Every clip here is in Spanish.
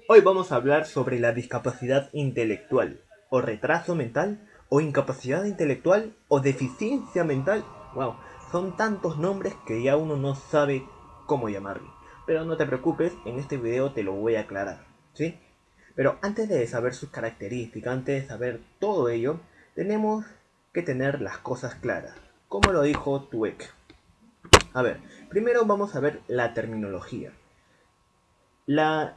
Hoy vamos a hablar sobre la discapacidad intelectual, o retraso mental, o incapacidad intelectual, o deficiencia mental. Wow, son tantos nombres que ya uno no sabe cómo llamarle. Pero no te preocupes, en este video te lo voy a aclarar, ¿sí? Pero antes de saber sus características, antes de saber todo ello, tenemos que tener las cosas claras, como lo dijo Dweck. A ver, primero vamos a ver la terminología. La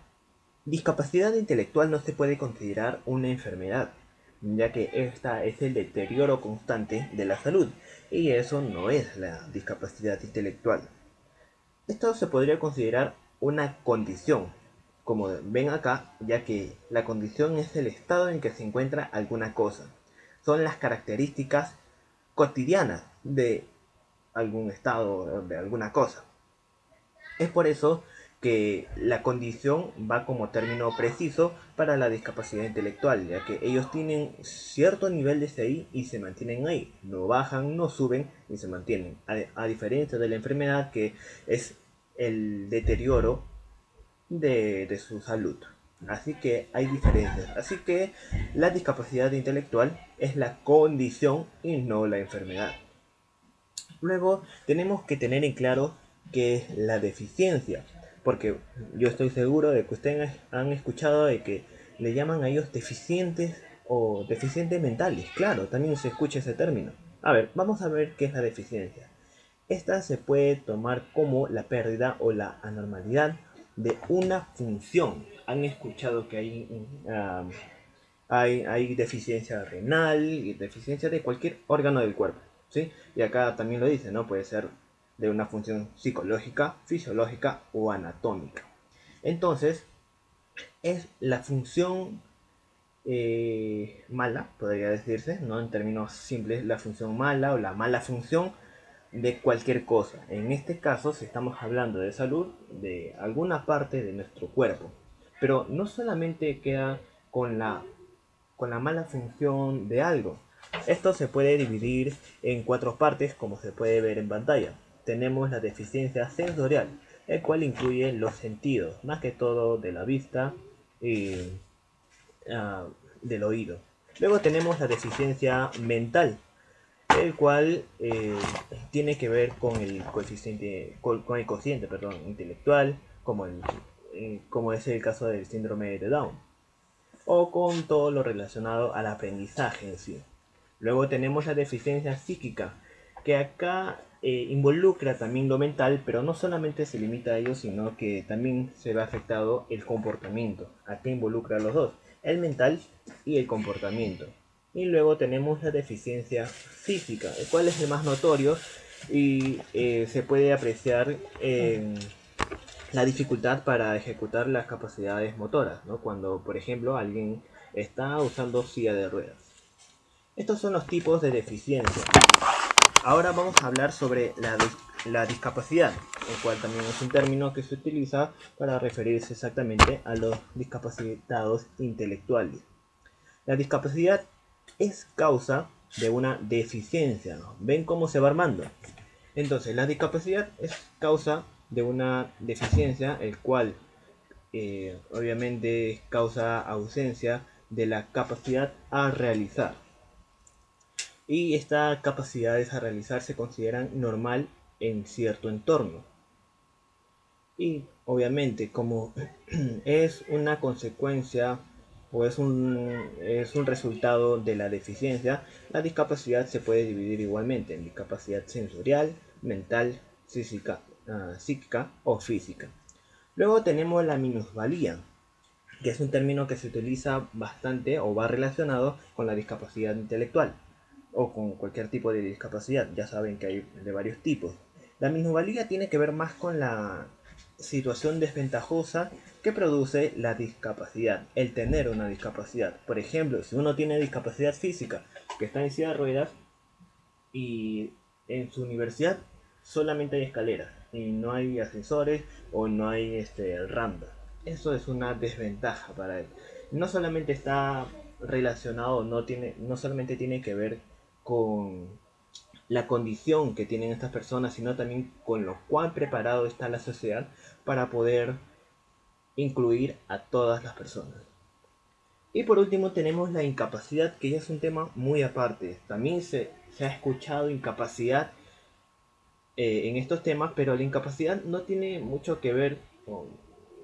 discapacidad intelectual no se puede considerar una enfermedad, ya que esta es el deterioro constante de la salud, y eso no es la discapacidad intelectual. Esto se podría considerar una condición, como ven acá, ya que la condición es el estado en que se encuentra alguna cosa. Son las características cotidianas de algún estado o de alguna cosa. Es por eso que la condición va como término preciso para la discapacidad intelectual, ya que ellos tienen cierto nivel de CI y se mantienen ahí, no bajan, no suben y se mantienen, a diferencia de la enfermedad que es el deterioro de su salud. Así que hay diferencias. Así que la discapacidad intelectual es la condición y no la enfermedad. Luego tenemos que tener en claro qué es la deficiencia, porque yo estoy seguro de que ustedes han escuchado de que le llaman a ellos deficientes o deficientes mentales. Claro, también se escucha ese término. A ver, vamos a ver qué es la deficiencia. Esta se puede tomar como la pérdida o la anormalidad de una función. Han escuchado que hay deficiencia renal y deficiencia de cualquier órgano del cuerpo, ¿sí? Y acá también lo dice, ¿no? Puede ser de una función psicológica, fisiológica o anatómica. Entonces, es la función mala, podría decirse, ¿no? En términos simples, la función mala o la mala función de cualquier cosa. En este caso, si estamos hablando de salud, de alguna parte de nuestro cuerpo. Pero no solamente queda con la mala función de algo. Esto se puede dividir en cuatro partes como se puede ver en pantalla. Tenemos la deficiencia sensorial, el cual incluye los sentidos, más que todo de la vista y del oído. Luego tenemos la deficiencia mental, el cual tiene que ver con el coeficiente, con el cociente, perdón, intelectual, como es el caso del síndrome de Down o con todo lo relacionado al aprendizaje en sí. Luego tenemos la deficiencia psíquica, que acá involucra también lo mental, pero no solamente se limita a ello, sino que también se ve afectado el comportamiento. Acá involucra los dos, el mental y el comportamiento. Y luego tenemos la deficiencia física, el cual es el más notorio y se puede apreciar en la dificultad para ejecutar las capacidades motoras, ¿no? Cuando, por ejemplo, alguien está usando silla de ruedas. Estos son los tipos de deficiencia. Ahora vamos a hablar sobre la discapacidad, el cual también es un término que se utiliza para referirse exactamente a los discapacitados intelectuales. La discapacidad es causa de una deficiencia, ¿no? ¿Ven cómo se va armando? Entonces, la discapacidad es causa de una deficiencia, el cual obviamente causa ausencia de la capacidad a realizar. Y esta capacidad a realizar se consideran normal en cierto entorno. Y obviamente como es una consecuencia o es un resultado de la deficiencia, la discapacidad se puede dividir igualmente en discapacidad sensorial, mental, psíquica o física. Luego tenemos la minusvalía, que es un término que se utiliza bastante o va relacionado con la discapacidad intelectual o con cualquier tipo de discapacidad. Ya saben que hay de varios tipos. La minusvalía tiene que ver más con la situación desventajosa que produce la discapacidad, el tener una discapacidad. Por ejemplo, si uno tiene discapacidad física, que está en silla de ruedas y en su universidad solamente hay escaleras y no hay ascensores o no hay rampas. Eso es una desventaja para él. No solamente está relacionado, no solamente tiene que ver con la condición que tienen estas personas, sino también con lo cuán preparado está la sociedad para poder incluir a todas las personas. Y por último tenemos la incapacidad, que ya es un tema muy aparte. También se ha escuchado incapacidad en estos temas, pero la incapacidad no tiene mucho que ver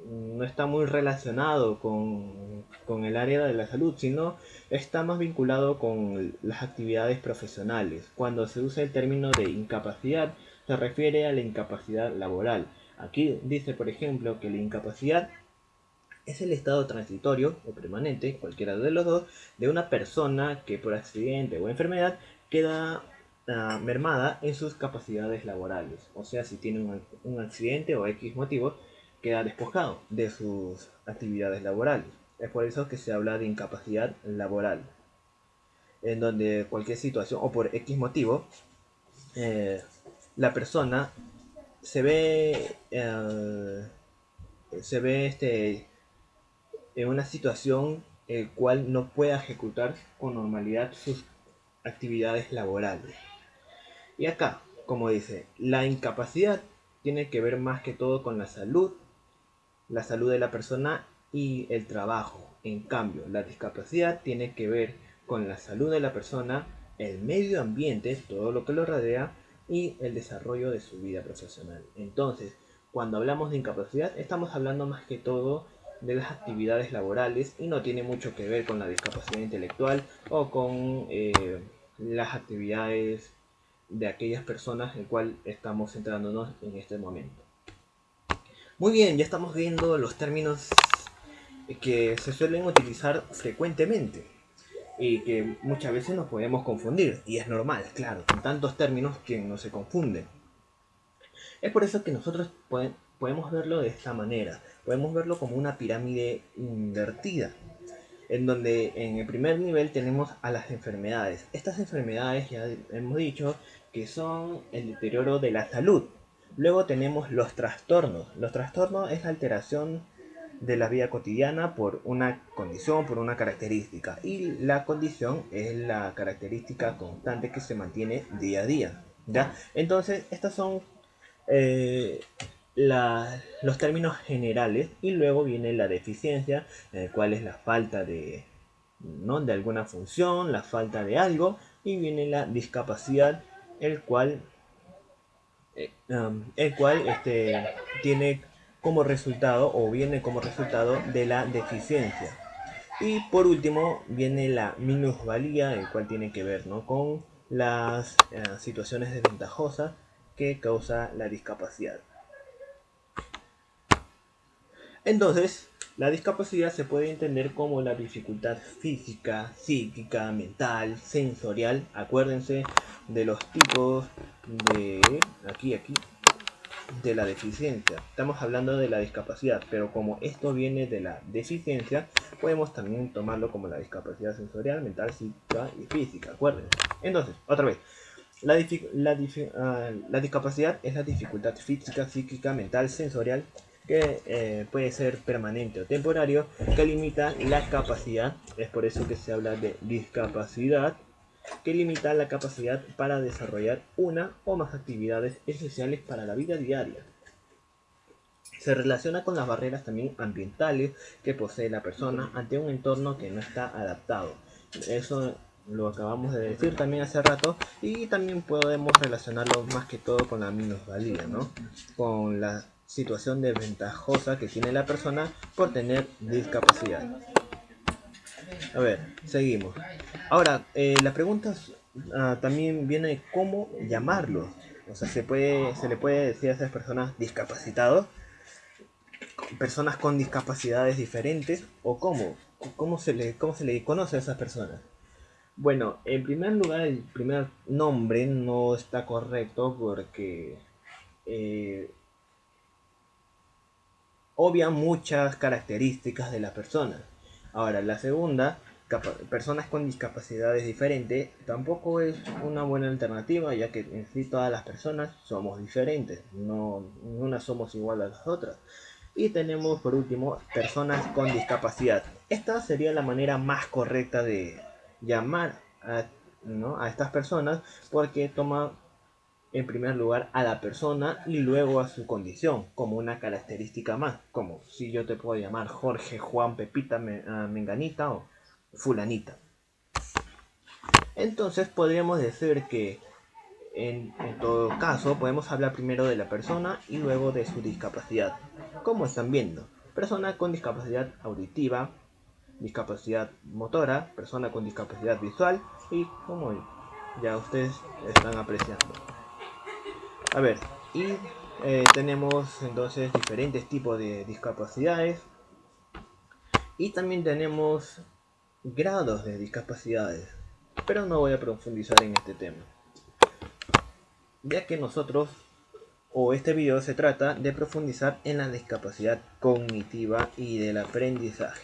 no está muy relacionado con el área de la salud, sino está más vinculado con las actividades profesionales. Cuando se usa el término de incapacidad, se refiere a la incapacidad laboral. Aquí dice, por ejemplo, que la incapacidad es el estado transitorio o permanente, cualquiera de los dos, de una persona que por accidente o enfermedad queda mermada en sus capacidades laborales. O sea, si tiene un accidente o X motivo, queda despojado de sus actividades laborales. Es por eso que se habla de incapacidad laboral, en donde cualquier situación o por X motivo, eh, la persona se ve, en una situación el cual no pueda ejecutar con normalidad sus actividades laborales. Y acá, como dice, la incapacidad tiene que ver más que todo con la salud de la persona y el trabajo. En cambio, la discapacidad tiene que ver con la salud de la persona, el medio ambiente, todo lo que lo rodea y el desarrollo de su vida profesional. Entonces, cuando hablamos de incapacidad, estamos hablando más que todo de las actividades laborales y no tiene mucho que ver con la discapacidad intelectual o con las actividades de aquellas personas en cual estamos centrándonos en este momento. Muy bien, ya estamos viendo los términos que se suelen utilizar frecuentemente y que muchas veces nos podemos confundir, y es normal, claro, con tantos términos que no se confunden. Es por eso que nosotros podemos verlo de esta manera, podemos verlo como una pirámide invertida, en donde en el primer nivel tenemos a las enfermedades. Estas enfermedades ya hemos dicho que son el deterioro de la salud. Luego tenemos los trastornos. Los trastornos es la alteración de la vida cotidiana por una condición, por una característica. Y la condición es la característica constante que se mantiene día a día. ¿Ya? Entonces, estas son eh, los términos generales y luego viene la deficiencia, cuál es la falta de, ¿no?, de alguna función, la falta de algo, y viene la discapacidad, el cual tiene como resultado o viene como resultado de la deficiencia. Y por último viene la minusvalía, el cual tiene que ver, ¿no?, con las situaciones desventajosas que causa la discapacidad. Entonces, la discapacidad se puede entender como la dificultad física, psíquica, mental, sensorial. Acuérdense de los tipos de aquí de la deficiencia. Estamos hablando de la discapacidad, pero como esto viene de la deficiencia, podemos también tomarlo como la discapacidad sensorial, mental, psíquica y física. Acuérdense. Entonces, otra vez. La discapacidad es la dificultad física, psíquica, mental, sensorial que puede ser permanente o temporario, que limita la capacidad, es por eso que se habla de discapacidad, que limita la capacidad para desarrollar una o más actividades esenciales para la vida diaria. Se relaciona con las barreras también ambientales que posee la persona ante un entorno que no está adaptado. Eso lo acabamos de decir también hace rato, y también podemos relacionarlo más que todo con la minusvalía, ¿no? Con la situación desventajosa que tiene la persona por tener discapacidad. A ver, seguimos. Ahora, la pregunta también viene cómo llamarlo. O sea, se le puede decir a esas personas discapacitados, personas con discapacidades diferentes, o cómo se le conoce a esas personas. Bueno, en primer lugar, el primer nombre no está correcto porque eh, obvia muchas características de la persona. Ahora, la segunda, personas con discapacidades diferentes, tampoco es una buena alternativa, ya que en sí todas las personas somos diferentes, no una somos igual a las otras. Y tenemos por último personas con discapacidad. Esta sería la manera más correcta de llamar a, ¿no?, a estas personas, porque toma en primer lugar a la persona y luego a su condición, como una característica más, como si yo te puedo llamar Jorge, Juan, Pepita, Menganita o Fulanita. Entonces podríamos decir que en todo caso podemos hablar primero de la persona y luego de su discapacidad. Como están viendo, persona con discapacidad auditiva, discapacidad motora, persona con discapacidad visual y como ya ustedes están apreciando. A ver, y tenemos entonces diferentes tipos de discapacidades y también tenemos grados de discapacidades, pero no voy a profundizar en este tema, ya que nosotros o este video se trata de profundizar en la discapacidad cognitiva y del aprendizaje.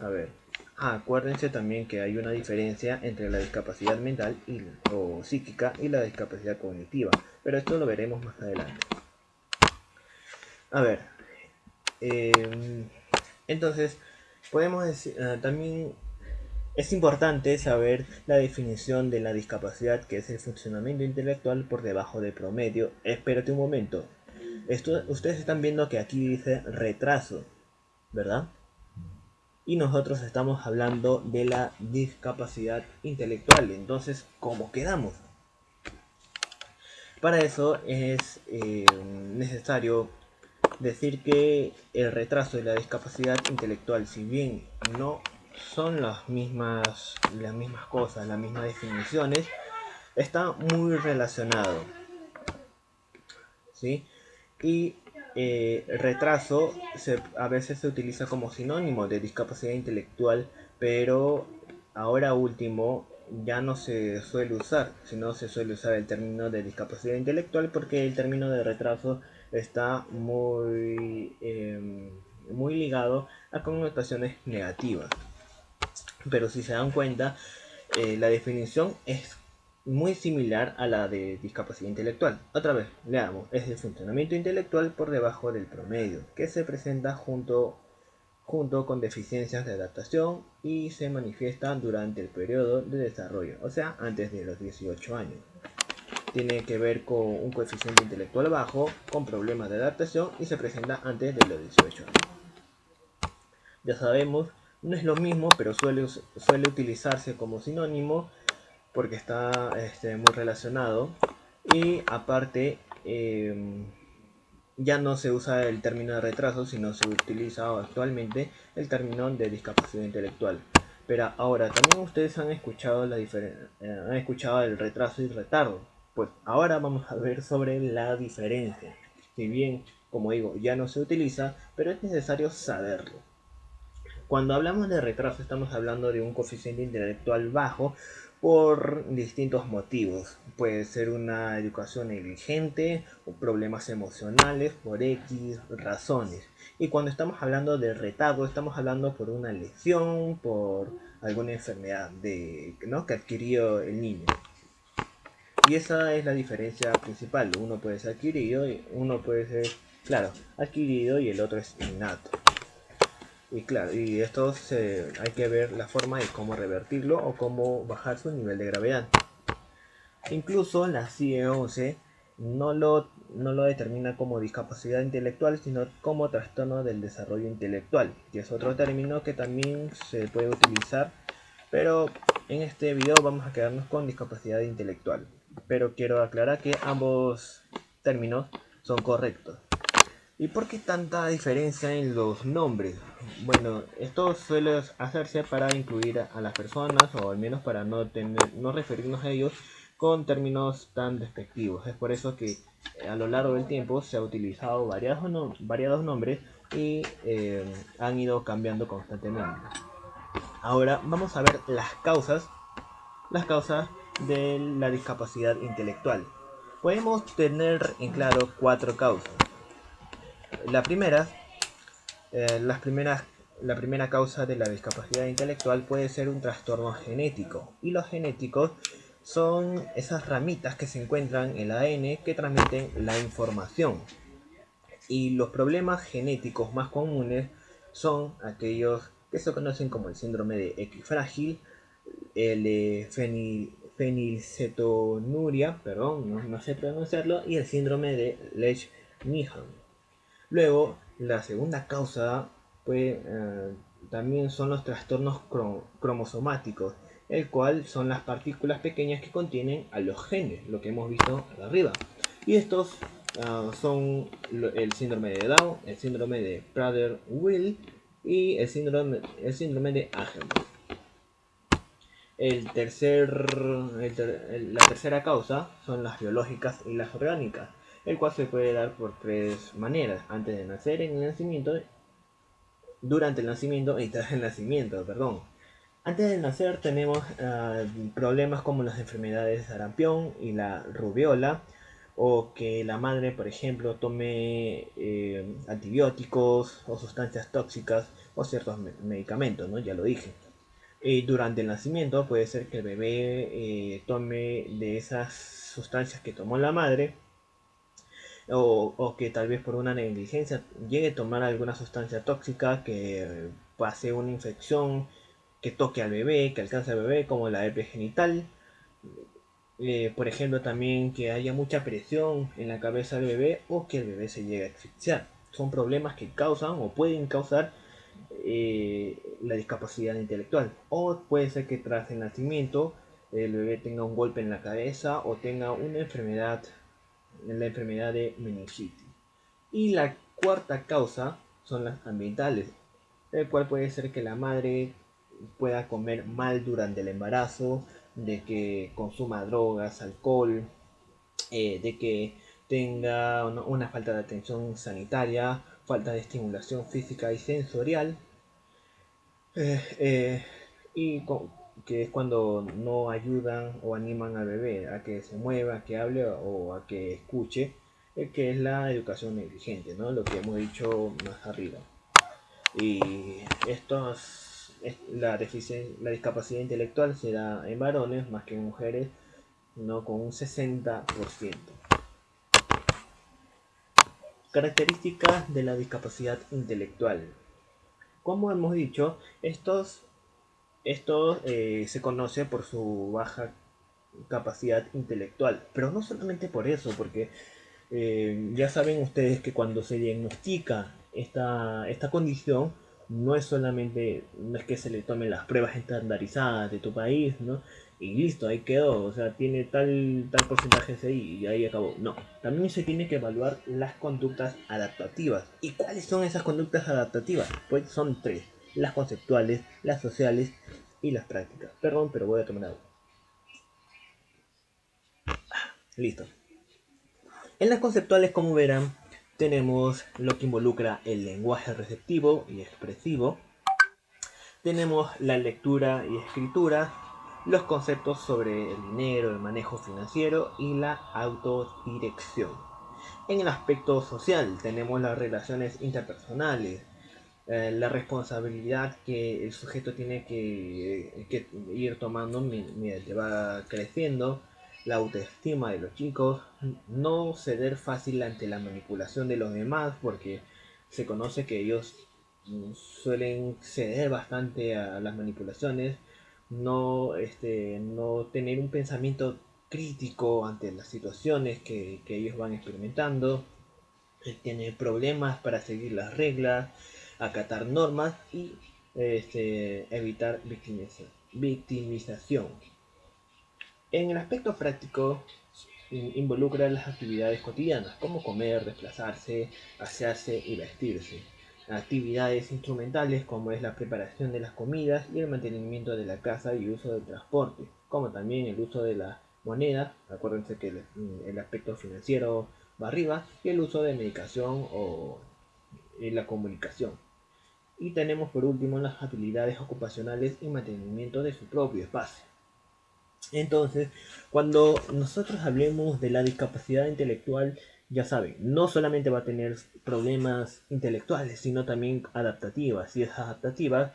A ver, acuérdense también que hay una diferencia entre la discapacidad mental o psíquica y la discapacidad cognitiva, pero esto lo veremos más adelante. A ver, entonces podemos decir, también es importante saber la definición de la discapacidad, que es el funcionamiento intelectual por debajo del promedio. Espérate un momento. Ustedes están viendo que aquí dice retraso, ¿verdad? Y nosotros estamos hablando de la discapacidad intelectual. Entonces, ¿cómo quedamos? Para eso es necesario decir que el retraso y la discapacidad intelectual, si bien no son las mismas cosas, las mismas definiciones, está muy relacionado, ¿sí? Y retraso a veces se utiliza como sinónimo de discapacidad intelectual, pero ahora último ya no se suele usar, sino se suele usar el término de discapacidad intelectual porque el término de retraso está muy ligado a connotaciones negativas. Pero si se dan cuenta, la definición es muy similar a la de discapacidad intelectual. Otra vez, leamos, es el funcionamiento intelectual por debajo del promedio, que se presenta junto con deficiencias de adaptación y se manifiesta durante el periodo de desarrollo, o sea, antes de los 18 años. Tiene que ver con un coeficiente intelectual bajo, con problemas de adaptación y se presenta antes de los 18 años. Ya sabemos, no es lo mismo, pero suele utilizarse como sinónimo porque está muy relacionado. Y aparte, ya no se usa el término de retraso, sino se utiliza actualmente el término de discapacidad intelectual. Pero ahora, también ustedes han escuchado han escuchado el retraso y retardo. Pues ahora vamos a ver sobre la diferencia. Si bien, como digo, ya no se utiliza, pero es necesario saberlo. Cuando hablamos de retraso estamos hablando de un coeficiente intelectual bajo por distintos motivos. Puede ser una educación negligente o problemas emocionales por X razones. Y cuando estamos hablando de retardo estamos hablando por una lesión, por alguna enfermedad que adquirió el niño. Y esa es la diferencia principal. Uno puede ser adquirido y uno puede ser, claro, adquirido y el otro es innato. Y claro, y esto hay que ver la forma de cómo revertirlo o cómo bajar su nivel de gravedad. Incluso la CIE-11 no lo determina como discapacidad intelectual, sino como trastorno del desarrollo intelectual, que es otro término que también se puede utilizar, pero en este video vamos a quedarnos con discapacidad intelectual. Pero quiero aclarar que ambos términos son correctos. ¿Y por qué tanta diferencia en los nombres? Bueno, esto suele hacerse para incluir a las personas o al menos para no referirnos a ellos con términos tan despectivos. Es por eso que a lo largo del tiempo se ha utilizado variados nombres y han ido cambiando constantemente. Ahora vamos a ver las causas de la discapacidad intelectual. Podemos tener en claro 4 causas. La primera la primera causa de la discapacidad intelectual puede ser un trastorno genético, y los genéticos son esas ramitas que se encuentran en el ADN que transmiten la información. Y los problemas genéticos más comunes son aquellos que se conocen como el síndrome de X frágil, el fenilcetonuria, perdón, no sé pronunciarlo, y el síndrome de Lesch-Nyhan. Luego, la segunda causa pues, también son los trastornos cromosomáticos, el cual son las partículas pequeñas que contienen a los genes, lo que hemos visto arriba. Y estos son el síndrome de Down, el síndrome de Prader-Willi y el síndrome de Angelman. La tercera causa son las biológicas y las orgánicas, el cual se puede dar por tres maneras: antes de nacer, en el nacimiento, durante el nacimiento y tras el nacimiento, perdón. Antes de nacer tenemos problemas como las enfermedades de sarampión y la rubiola, o que la madre, por ejemplo, tome antibióticos o sustancias tóxicas o ciertos medicamentos, ¿no? Ya lo dije. Durante el nacimiento puede ser que el bebé tome de esas sustancias que tomó la madre, o que tal vez por una negligencia llegue a tomar alguna sustancia tóxica que pase una infección que toque al bebé, que alcance al bebé, como la herpes genital. Por ejemplo, también que haya mucha presión en la cabeza del bebé o que el bebé se llegue a asfixiar. Son problemas que causan o pueden causar la discapacidad intelectual. O puede ser que tras el nacimiento el bebé tenga un golpe en la cabeza o tenga una enfermedad, la enfermedad de meningitis. Y la cuarta causa son las ambientales, el cual puede ser que la madre pueda comer mal durante el embarazo, de que consuma drogas, alcohol, de que tenga una falta de atención sanitaria, falta de estimulación física y sensorial, eh, eh, y que es cuando no ayudan o animan al bebé a que se mueva, a que hable o a que escuche, que es la educación negligente, ¿no? Lo que hemos dicho más arriba. Y la discapacidad intelectual se da en varones más que en mujeres, ¿no? Con un 60%. Características de la discapacidad intelectual. Como hemos dicho, esto se conoce por su baja capacidad intelectual, pero no solamente por eso, porque ya saben ustedes que cuando se diagnostica esta condición, no es que se le tomen las pruebas estandarizadas de tu país, ¿no? Y listo, ahí quedó, o sea, tiene tal porcentaje ahí y ahí acabó. No, también se tiene que evaluar las conductas adaptativas. ¿Y cuáles son esas conductas adaptativas? Pues son tres: las conceptuales, las sociales y las prácticas. Perdón, pero voy a tomar agua. Listo. En las conceptuales, como verán, tenemos lo que involucra el lenguaje receptivo y expresivo. Tenemos la lectura y escritura, los conceptos sobre el dinero, el manejo financiero y la autodirección. En el aspecto social tenemos las relaciones interpersonales, la responsabilidad que el sujeto tiene que ir tomando mientras va creciendo, la autoestima de los chicos, no ceder fácil ante la manipulación de los demás, porque se conoce que ellos suelen ceder bastante a las manipulaciones, no tener un pensamiento crítico ante las situaciones que ellos van experimentando, tener problemas para seguir las reglas, acatar normas y evitar victimización. En el aspecto práctico, involucra las actividades cotidianas, como comer, desplazarse, asearse y vestirse. Actividades instrumentales, como es la preparación de las comidas y el mantenimiento de la casa y uso del transporte, como también el uso de la moneda. Acuérdense que el aspecto financiero va arriba, y el uso de medicación o la comunicación. Y tenemos por último las habilidades ocupacionales y mantenimiento de su propio espacio. Entonces, cuando nosotros hablemos de la discapacidad intelectual, ya saben, no solamente va a tener problemas intelectuales, sino también adaptativas. Y esas adaptativas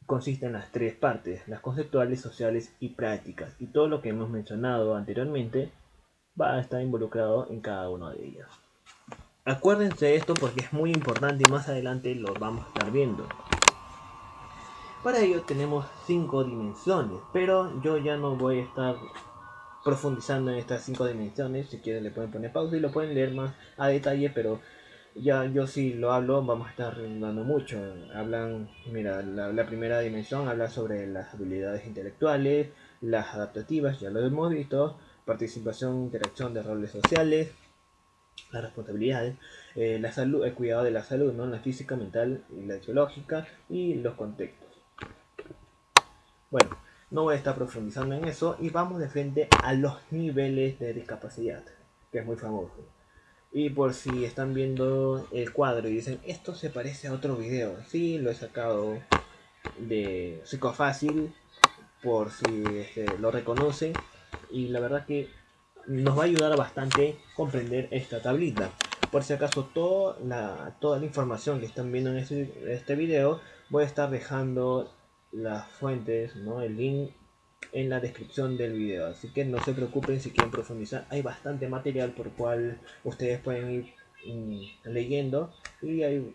consisten en las tres partes: las conceptuales, sociales y prácticas. Y todo lo que hemos mencionado anteriormente va a estar involucrado en cada una de ellas. Acuérdense de esto porque es muy importante y más adelante lo vamos a estar viendo. Para ello tenemos 5 dimensiones, pero yo ya no voy a estar profundizando en estas 5 dimensiones. Si quieren le pueden poner pausa y lo pueden leer más a detalle, pero ya yo si lo hablo vamos a estar redundando mucho. Hablan, mira, la primera dimensión habla sobre las habilidades intelectuales, las adaptativas, ya lo hemos visto, participación, interacción de roles sociales, las responsabilidades, la salud, el cuidado de la salud, ¿no? La física, mental y la biológica y los contextos. Bueno, no voy a estar profundizando en eso y vamos de frente a los niveles de discapacidad, que es muy famoso. Y por si están viendo el cuadro y dicen, esto se parece a otro video, sí, lo he sacado de Psicofácil, por si lo reconocen. Y la verdad que nos va a ayudar bastante comprender esta tablita. Por si acaso toda la información que están viendo en este video, voy a estar dejando las fuentes, ¿no? El link en la descripción del video. Así que no se preocupen si quieren profundizar. Hay bastante material por cual ustedes pueden ir leyendo. Y hay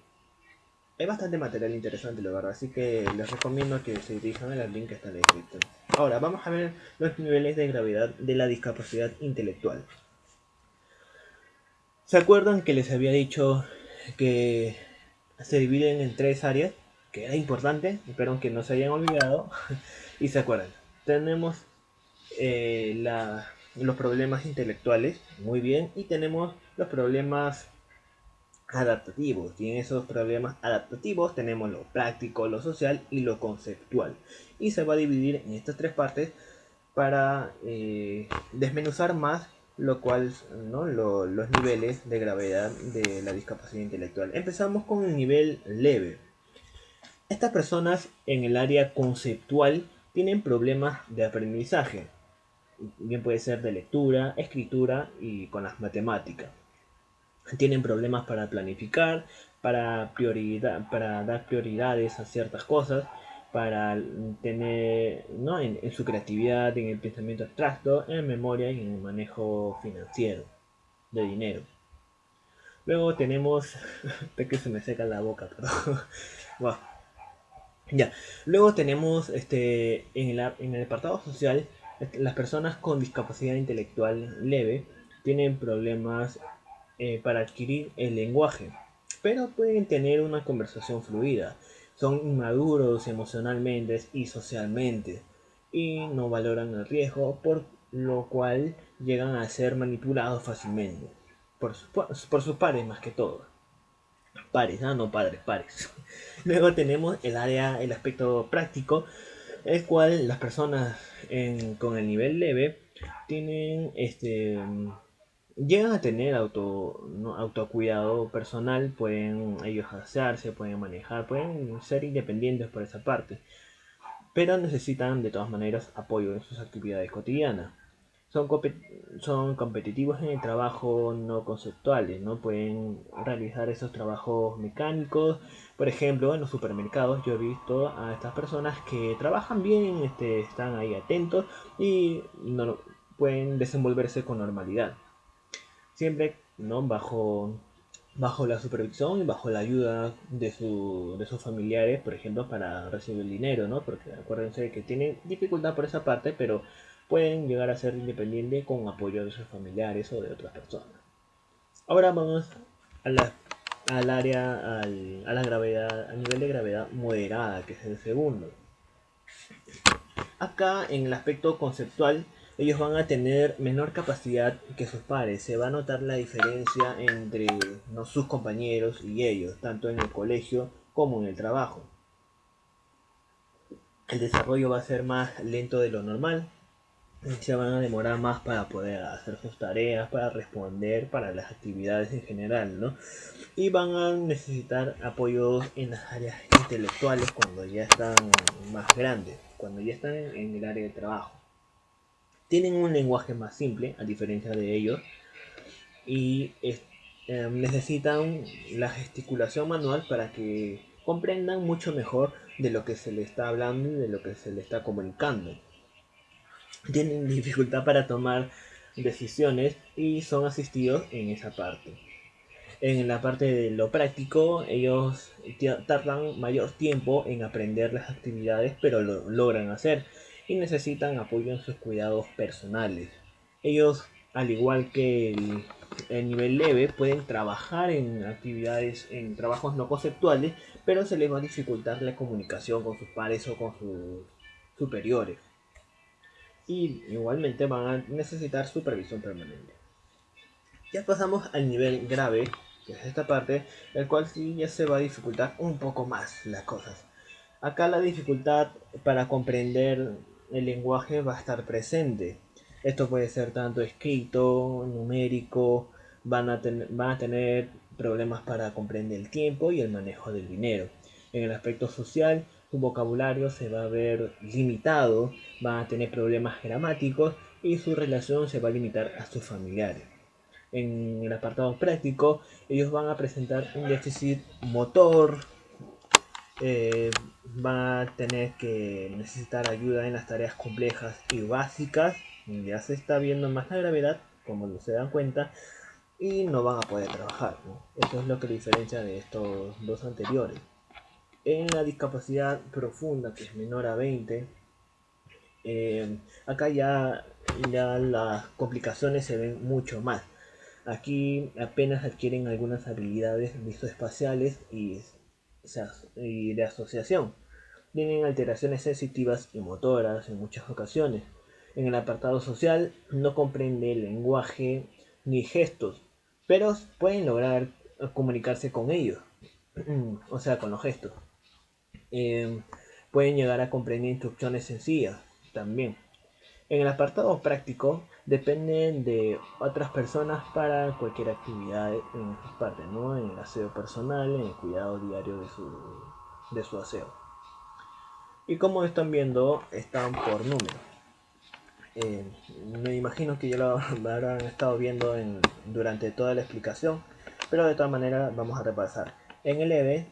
bastante material interesante, la verdad. Así que les recomiendo que se dirijan al link que está en la descripción. Ahora, vamos a ver los niveles de gravedad de la discapacidad intelectual. ¿Se acuerdan que les había dicho que se dividen en 3 áreas? Que era importante, espero que no se hayan olvidado. Y se acuerdan. Tenemos los problemas intelectuales, muy bien, y tenemos los problemas adaptativos. Y en esos problemas adaptativos tenemos lo práctico, lo social y lo conceptual. Y se va a dividir en estas 3 partes para desmenuzar más lo cual, ¿no? Los niveles de gravedad de la discapacidad intelectual. Empezamos con el nivel leve. Estas personas en el área conceptual tienen problemas de aprendizaje, bien puede ser de lectura, escritura y con las matemáticas. Tienen problemas para planificar, para dar prioridades a ciertas cosas, para tener, ¿no? en su creatividad, en el pensamiento abstracto, en memoria y en el manejo financiero de dinero. Luego tenemos, de que se me seca la boca, perdón. Wow. Ya. Luego tenemos en el apartado social, las personas con discapacidad intelectual leve tienen problemas para adquirir el lenguaje, pero pueden tener una conversación fluida. Son inmaduros emocionalmente y socialmente y no valoran el riesgo, por lo cual llegan a ser manipulados fácilmente por sus pares más que todo. Pares, no padres, pares. Luego tenemos el aspecto práctico, el cual las personas con el nivel leve tienen llegan a tener ¿no? autocuidado personal, pueden ellos asearse, pueden manejar, pueden ser independientes por esa parte, pero necesitan de todas maneras apoyo en sus actividades cotidianas. Son, son competitivos en el trabajo no conceptuales, ¿no? Pueden realizar esos trabajos mecánicos. Por ejemplo, en los supermercados yo he visto a estas personas que trabajan bien, están ahí atentos y no, pueden desenvolverse con normalidad. Siempre, ¿no? Bajo la supervisión y bajo la ayuda de sus familiares, por ejemplo, para recibir el dinero, ¿no? Porque acuérdense que tienen dificultad por esa parte, pero pueden llegar a ser independientes con apoyo de sus familiares o de otras personas. Ahora vamos a al área, a la gravedad, a nivel de gravedad moderada, que es el segundo. Acá en el aspecto conceptual ellos van a tener menor capacidad que sus pares. Se va a notar la diferencia entre, ¿no? sus compañeros y ellos, tanto en el colegio como en el trabajo. El desarrollo va a ser más lento de lo normal. Se van a demorar más para poder hacer sus tareas, para responder, para las actividades en general, ¿no? Y van a necesitar apoyo en las áreas intelectuales cuando ya están más grandes, cuando ya están en el área de trabajo. Tienen un lenguaje más simple, a diferencia de ellos, y necesitan la gesticulación manual para que comprendan mucho mejor de lo que se le está hablando y de lo que se le está comunicando. Tienen dificultad para tomar decisiones y son asistidos en esa parte. En la parte de lo práctico, ellos tardan mayor tiempo en aprender las actividades, pero lo logran hacer y necesitan apoyo en sus cuidados personales. Ellos, al igual que el nivel leve, pueden trabajar en actividades, en trabajos no conceptuales, pero se les va a dificultar la comunicación con sus pares o con sus superiores. Y igualmente van a necesitar supervisión permanente. Ya pasamos al nivel grave, que es esta parte, el cual sí ya se va a dificultar un poco más las cosas. Acá la dificultad para comprender el lenguaje va a estar presente. Esto puede ser tanto escrito, numérico, van a tener problemas para comprender el tiempo y el manejo del dinero. En el aspecto social, su vocabulario se va a ver limitado, van a tener problemas gramáticos y su relación se va a limitar a sus familiares. En el apartado práctico, ellos van a presentar un déficit motor, eh, van a tener que necesitar ayuda en las tareas complejas y básicas. Ya se está viendo más la gravedad, como se dan cuenta, y no van a poder trabajar, ¿no? Eso es lo que diferencia de estos dos anteriores. En la discapacidad profunda, que es menor a 20, acá ya las complicaciones se ven mucho más. Aquí apenas adquieren algunas habilidades visoespaciales y de asociación. Tienen alteraciones sensitivas y motoras en muchas ocasiones. En el apartado social no comprende el lenguaje ni gestos, pero pueden lograr comunicarse con ellos, o sea, con los gestos. Eh, Pueden llegar a comprender instrucciones sencillas también. En el apartado práctico dependen de otras personas para cualquier actividad en sus partes, ¿no? En el aseo personal, en el cuidado diario de su aseo. Y como están viendo, están por número. Me imagino que ya lo habrán estado viendo durante toda la explicación, pero de todas maneras vamos a repasar. En el EVE,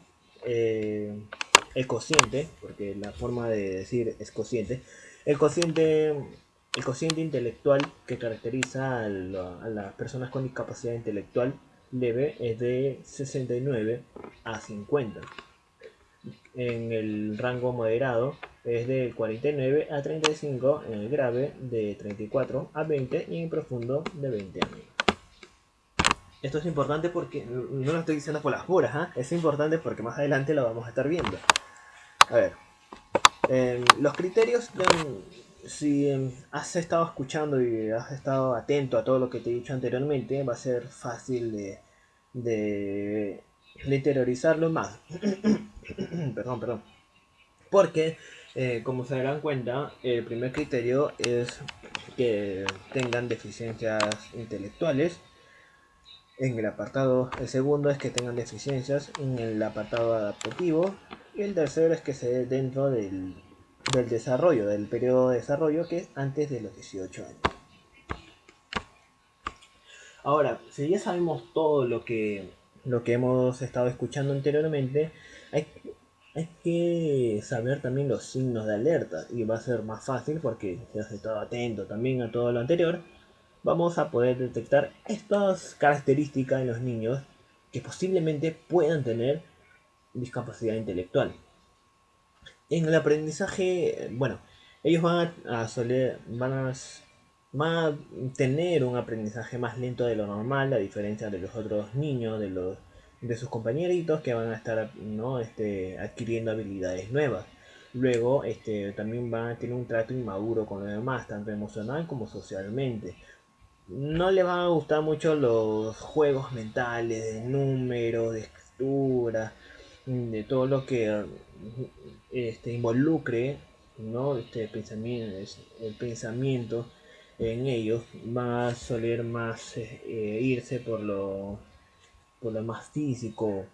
el cociente, porque la forma de decir es cociente, el cociente, el cociente intelectual que caracteriza a las personas con discapacidad intelectual leve es de 69 a 50. En el rango moderado es de 49 a 35, en el grave de 34 a 20 y en el profundo de 20 a 10. Esto es importante porque no lo estoy diciendo por las puras, ¿eh? Es importante porque más adelante lo vamos a estar viendo. A ver, los criterios, si has estado escuchando y has estado atento a todo lo que te he dicho anteriormente, va a ser fácil de interiorizarlo más. Perdón. Porque, como se darán cuenta, el primer criterio es que tengan deficiencias intelectuales. El segundo es que tengan deficiencias en el apartado adaptativo. Y el tercero es que se dé dentro del desarrollo, del periodo de desarrollo, que es antes de los 18 años. Ahora, si ya sabemos todo lo que hemos estado escuchando anteriormente, hay, hay que saber también los signos de alerta y va a ser más fácil porque si has estado atento también a todo lo anterior, vamos a poder detectar estas características en los niños que posiblemente puedan tener discapacidad intelectual. En el aprendizaje, bueno, ellos van a tener un aprendizaje más lento de lo normal, a diferencia de los otros niños, de sus compañeritos que van a estar, ¿no? Adquiriendo habilidades nuevas. Luego, también van a tener un trato inmaduro con los demás, tanto emocional como socialmente. No les van a gustar mucho los juegos mentales, de números, de escritura, de todo lo que involucre, ¿no? El pensamiento en ellos. Va a soler más irse por lo más físico,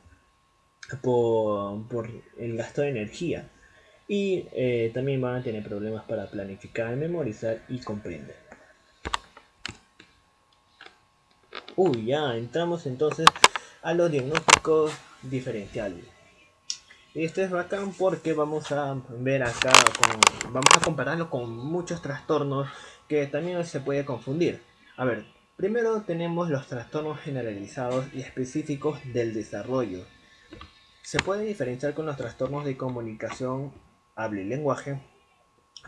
por el gasto de energía. Y también van a tener problemas para planificar, memorizar y comprender. Ya entramos entonces a los diagnósticos diferenciales. Y esto es bacán porque vamos a ver acá, vamos a compararlo con muchos trastornos que también se puede confundir. A ver, Primero tenemos los trastornos generalizados y específicos del desarrollo. Se puede diferenciar con los trastornos de comunicación, habla y lenguaje,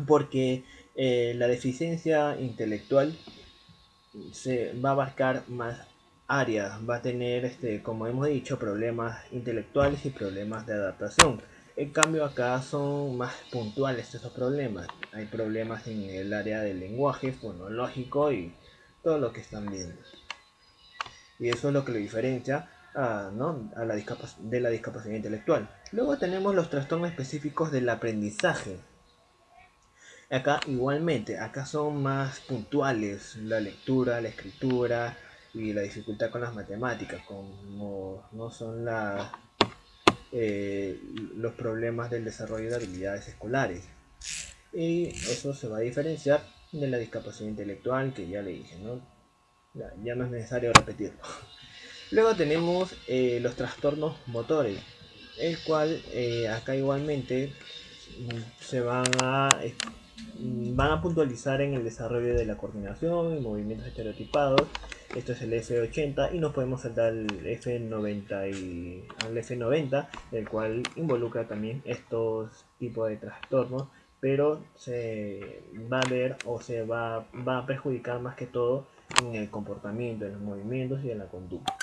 porque la deficiencia intelectual se va a abarcar más áreas, va a tener, como hemos dicho, problemas intelectuales y problemas de adaptación. En cambio acá son más puntuales estos problemas. Hay problemas en el área del lenguaje, fonológico y todo lo que están viendo. Y eso es lo que lo diferencia ¿no? de la discapacidad intelectual. Luego tenemos los trastornos específicos del aprendizaje. Acá igualmente, acá son más puntuales la lectura, la escritura y la dificultad con las matemáticas, como no son los problemas del desarrollo de habilidades escolares. Y eso se va a diferenciar de la discapacidad intelectual que ya le dije, ¿no? Ya no es necesario repetirlo. Luego tenemos los trastornos motores, el cual acá igualmente se van a puntualizar en el desarrollo de la coordinación y movimientos estereotipados. Esto es el F80 y nos podemos saltar al F90, el cual involucra también estos tipos de trastornos, pero se va a ver o va a perjudicar más que todo en el comportamiento, en los movimientos y en la conducta.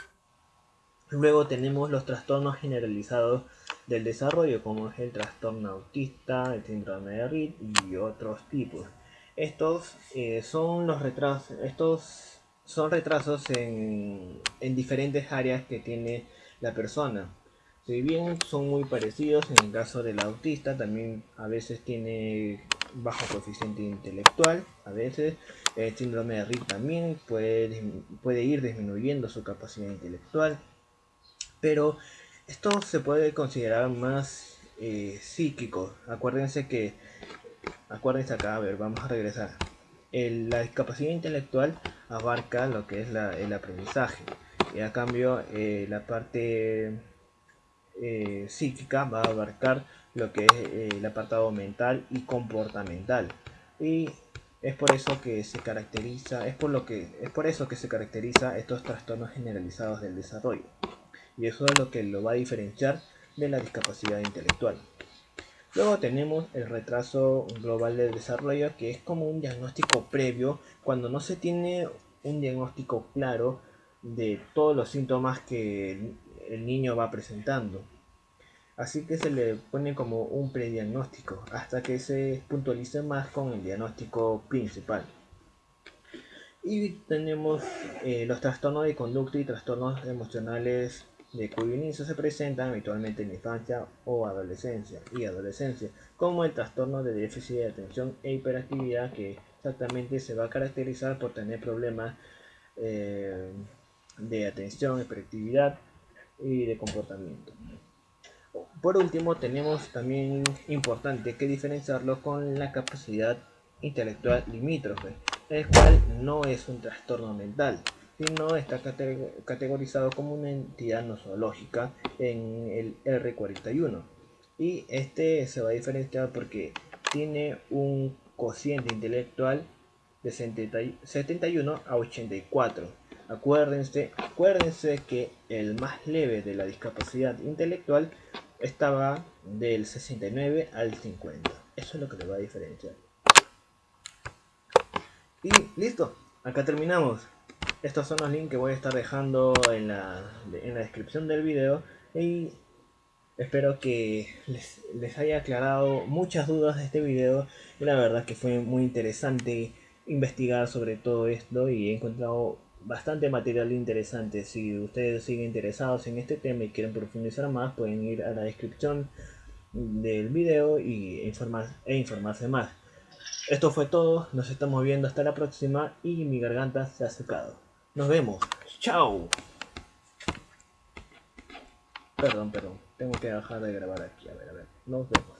Luego tenemos los trastornos generalizados del desarrollo, como es el trastorno autista, el síndrome de Reed y otros tipos. Estos son retrasos en diferentes áreas que tiene la persona. Si bien son muy parecidos, en el caso del autista también a veces tiene bajo coeficiente intelectual, a veces el síndrome de Reed también puede ir disminuyendo su capacidad intelectual. Pero esto se puede considerar más psíquico. Acuérdense acá, a ver, vamos a regresar. La discapacidad intelectual abarca lo que es el aprendizaje. Y a cambio, la parte psíquica va a abarcar lo que es el apartado mental y comportamental. Y es por eso que se caracteriza, es por eso que se caracteriza estos trastornos generalizados del desarrollo. Y eso es lo que lo va a diferenciar de la discapacidad intelectual. Luego tenemos el retraso global del desarrollo, que es como un diagnóstico previo cuando no se tiene un diagnóstico claro de todos los síntomas que el niño va presentando. Así que se le pone como un prediagnóstico hasta que se puntualice más con el diagnóstico principal. Y tenemos los trastornos de conducta y trastornos emocionales de cuyo inicio se presentan habitualmente en la infancia o adolescencia como el trastorno de déficit de atención e hiperactividad, que exactamente se va a caracterizar por tener problemas de atención, hiperactividad y de comportamiento. Por último, tenemos también importante que diferenciarlo con la capacidad intelectual limítrofe, el cual no es un trastorno mental, sino está categorizado como una entidad nosológica en el R41. Y este se va a diferenciar porque tiene un cociente intelectual de 71 a 84. Acuérdense que el más leve de la discapacidad intelectual estaba del 69 al 50. Eso es lo que le va a diferenciar. Y listo, acá terminamos. Estos son los links que voy a estar dejando en la descripción del video. Y espero que les haya aclarado muchas dudas de este video. Y la verdad que fue muy interesante investigar sobre todo esto y he encontrado bastante material interesante. Si ustedes siguen interesados en este tema y quieren profundizar más, pueden ir a la descripción del video e informarse más. Esto fue todo, nos estamos viendo hasta la próxima y mi garganta se ha secado. Nos vemos, chao. Perdón, tengo que dejar de grabar aquí, a ver, nos vemos.